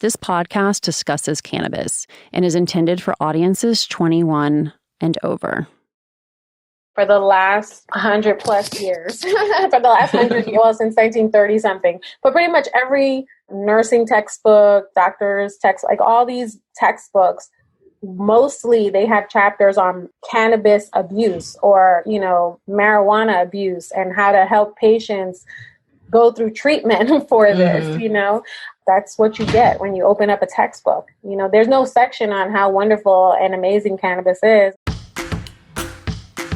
This podcast discusses cannabis and is intended for audiences 21 and over. For the last 100 plus years, for the last 100 years, well, since 1930 something, but pretty much every nursing textbook, doctor's text, like all these textbooks, mostly they have chapters on cannabis abuse or, marijuana abuse and how to help patients go through treatment for this, That's what you get when you open up a textbook. There's no section on how wonderful and amazing cannabis is.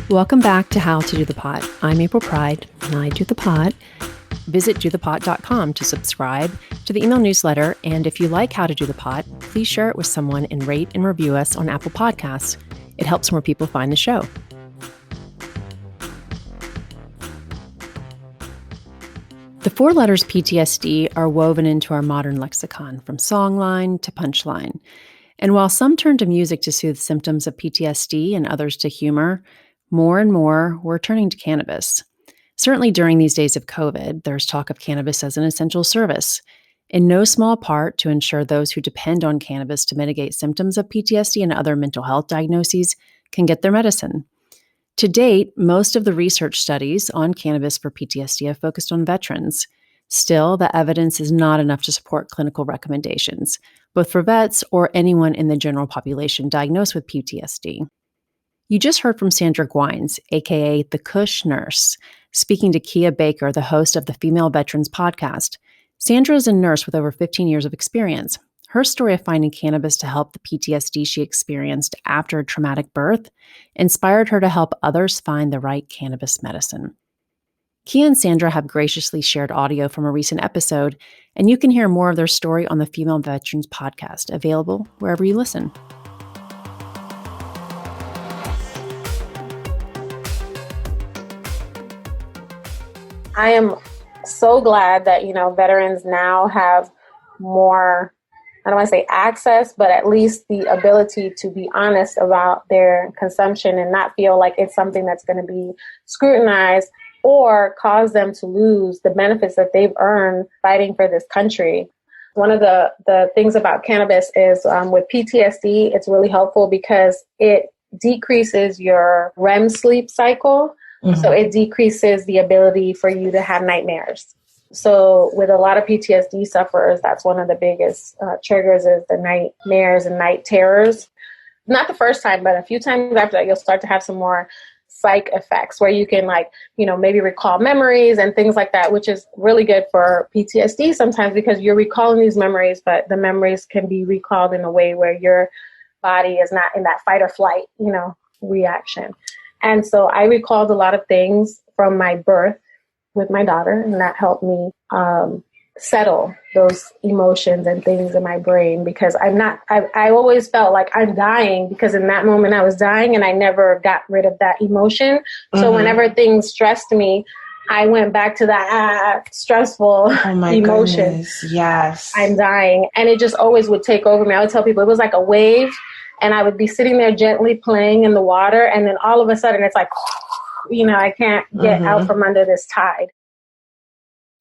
Welcome back to How to Do the Pot. I'm April Pride, and I do the pot. Visit dothepot.com to subscribe to the email newsletter, and if you like How to Do the Pot, please share it with someone and rate and review us on Apple Podcasts. It helps more people find the show. The four letters PTSD are woven into our modern lexicon, from songline to punchline. And while some turn to music to soothe symptoms of PTSD and others to humor, more and more we're turning to cannabis. Certainly during these days of COVID, there's talk of cannabis as an essential service, in no small part to ensure those who depend on cannabis to mitigate symptoms of PTSD and other mental health diagnoses can get their medicine. To date, most of the research studies on cannabis for PTSD have focused on veterans. Still, the evidence is not enough to support clinical recommendations, both for vets or anyone in the general population diagnosed with PTSD. You just heard from Sandra Guynes, aka the Kush Nurse, speaking to Kia Baker, the host of the Female Veterans Podcast. Sandra is a nurse with over 15 years of experience. Her story of finding cannabis to help the PTSD she experienced after a traumatic birth inspired her to help others find the right cannabis medicine. Kia and Sandra have graciously shared audio from a recent episode, and you can hear more of their story on the Female Veterans Podcast, available wherever you listen. I am so glad that, veterans now have more, I don't want to say access, but at least the ability to be honest about their consumption and not feel like it's something that's going to be scrutinized or cause them to lose the benefits that they've earned fighting for this country. One of the things about cannabis is with PTSD, it's really helpful because it decreases your REM sleep cycle. Mm-hmm. So it decreases the ability for you to have nightmares. So with a lot of PTSD sufferers, that's one of the biggest triggers is the nightmares and night terrors. Not the first time, but a few times after that, you'll start to have some more psych effects where you can maybe recall memories and things like that, which is really good for PTSD sometimes because you're recalling these memories, but the memories can be recalled in a way where your body is not in that fight or flight, reaction. And so I recalled a lot of things from my birth with my daughter, and that helped me settle those emotions and things in my brain because I always felt like I'm dying because in that moment I was dying and I never got rid of that emotion. Mm-hmm. So whenever things stressed me, I went back to that stressful emotion. Goodness. Yes. I'm dying. And it just always would take over me. I would tell people it was like a wave. And I would be sitting there gently playing in the water. And then all of a sudden it's like, I can't get out from under this tide.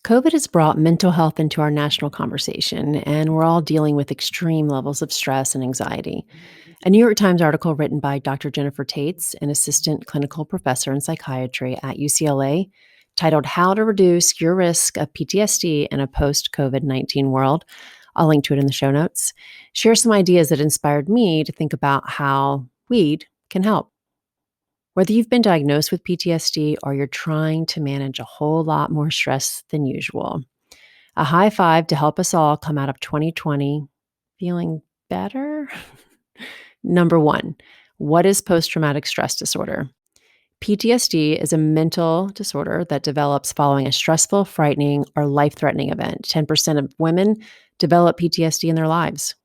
COVID has brought mental health into our national conversation, and we're all dealing with extreme levels of stress and anxiety. A New York Times article written by Dr. Jennifer Tates, an assistant clinical professor in psychiatry at UCLA, titled How to Reduce Your Risk of PTSD in a Post-COVID-19 World, I'll link to it in the show notes, share some ideas that inspired me to think about how weed can help. Whether you've been diagnosed with PTSD or you're trying to manage a whole lot more stress than usual, a high five to help us all come out of 2020 feeling better. Number one, what is post-traumatic stress disorder? PTSD is a mental disorder that develops following a stressful, frightening, or life-threatening event. 10% of women develop PTSD in their lives.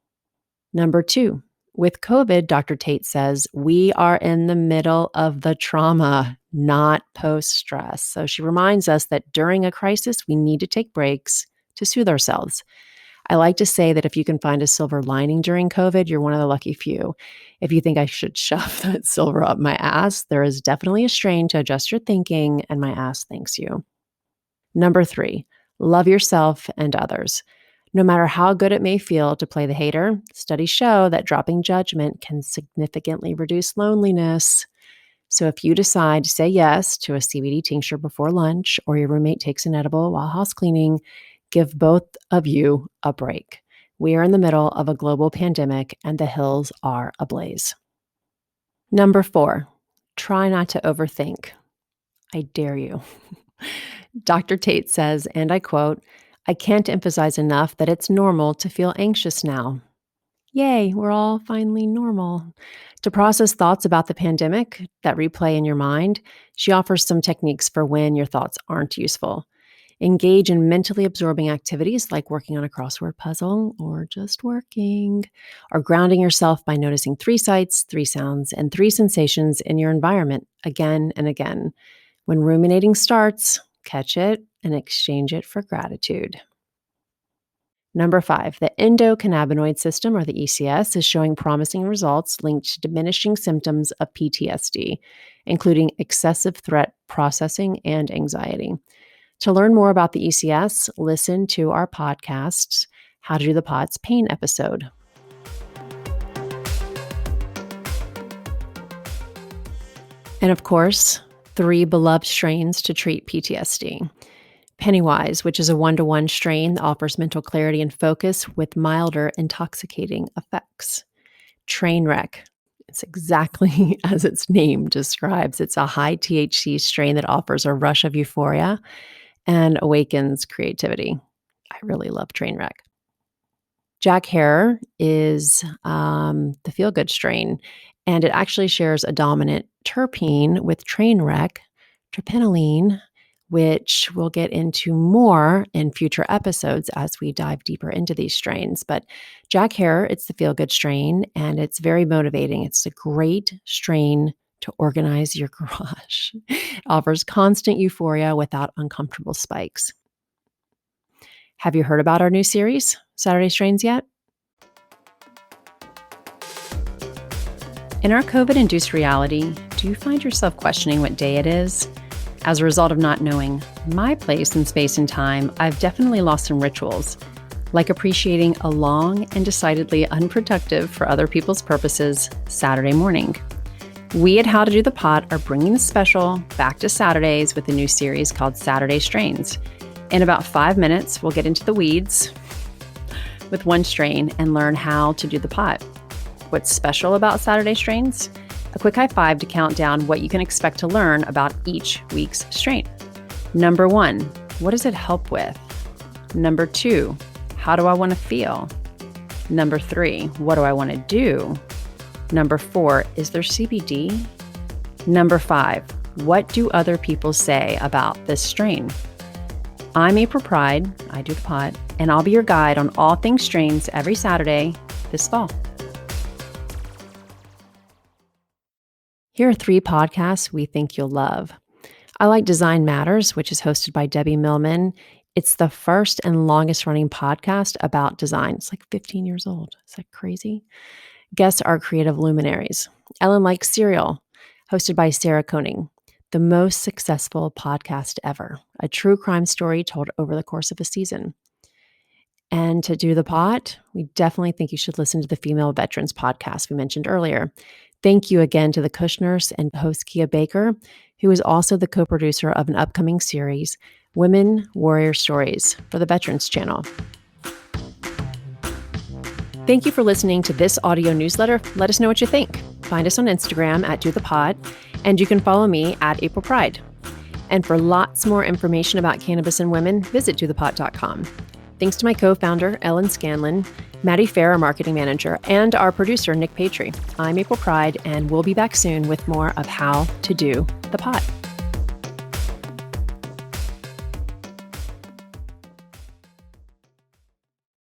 Number two, with COVID, Dr. Tate says, we are in the middle of the trauma, not post-stress. So she reminds us that during a crisis, we need to take breaks to soothe ourselves. I like to say that if you can find a silver lining during COVID, you're one of the lucky few. If you think I should shove that silver up my ass, there is definitely a strain to adjust your thinking, and my ass thanks you. Number three, love yourself and others. No matter how good it may feel to play the hater, studies show that dropping judgment can significantly reduce loneliness. So if you decide to say yes to a CBD tincture before lunch or your roommate takes an edible while house cleaning, give both of you a break. We are in the middle of a global pandemic and the hills are ablaze. Number 4, try not to overthink. I dare you. Dr. Tate says, and I quote, "I can't emphasize enough that it's normal to feel anxious now." Yay, we're all finally normal. To process thoughts about the pandemic that replay in your mind, she offers some techniques for when your thoughts aren't useful. Engage in mentally absorbing activities like working on a crossword puzzle or just working, or grounding yourself by noticing 3 sights, 3 sounds, and 3 sensations in your environment again and again. When ruminating starts, catch it and exchange it for gratitude. Number 5, the endocannabinoid system, or the ECS, is showing promising results linked to diminishing symptoms of PTSD, including excessive threat processing and anxiety. To learn more about the ECS, listen to our podcast's How to Do the Pot's Pain episode. And of course, 3 beloved strains to treat PTSD. Pennywise, which is a 1-to-1 strain that offers mental clarity and focus with milder intoxicating effects. Trainwreck, it's exactly as its name describes. It's a high THC strain that offers a rush of euphoria and awakens creativity. I really love Trainwreck. Jack Herer is the feel-good strain, and it actually shares a dominant terpene with Trainwreck, terpenoline, which we'll get into more in future episodes as we dive deeper into these strains. But Jack Herer, it's the feel-good strain, and it's very motivating. It's a great strain to organize your garage. It offers constant euphoria without uncomfortable spikes. Have you heard about our new series, Saturday Strains, yet? In our COVID-induced reality, do you find yourself questioning what day it is? As a result of not knowing my place in space and time, I've definitely lost some rituals, like appreciating a long and decidedly unproductive for other people's purposes Saturday morning. We at How to Do the Pot are bringing the special back to Saturdays with a new series called Saturday Strains. In about 5 minutes, we'll get into the weeds with one strain and learn how to do the pot. What's special about Saturday Strains? A quick high five to count down what you can expect to learn about each week's strain. Number 1, what does it help with? Number 2, how do I want to feel? Number 3, what do I want to do? Number 4, is there CBD? Number 5, what do other people say about this strain? I'm April Pride, I do the pot, and I'll be your guide on all things strains every Saturday this fall. Here are 3 podcasts we think you'll love. I like Design Matters, which is hosted by Debbie Millman. It's the first and longest running podcast about design. It's like 15 years old. Is that crazy? Guests are creative luminaries. Ellen Likes Cereal, hosted by Sarah Koenig, the most successful podcast ever, a true crime story told over the course of a season. And to do the pot, we definitely think you should listen to the Female Veterans podcast we mentioned earlier. Thank you again to the Kush Nurse and host Kia Baker, who is also the co-producer of an upcoming series, Women Warrior Stories, for the Veterans Channel. Thank you for listening to this audio newsletter. Let us know what you think. Find us on Instagram at Do the Pot, and you can follow me at April Pride. And for lots more information about cannabis and women, visit dothepot.com. Thanks to my co-founder, Ellen Scanlon, Maddie Fair, our marketing manager, and our producer, Nick Patry. I'm April Pride, and we'll be back soon with more of How to Do the Pot.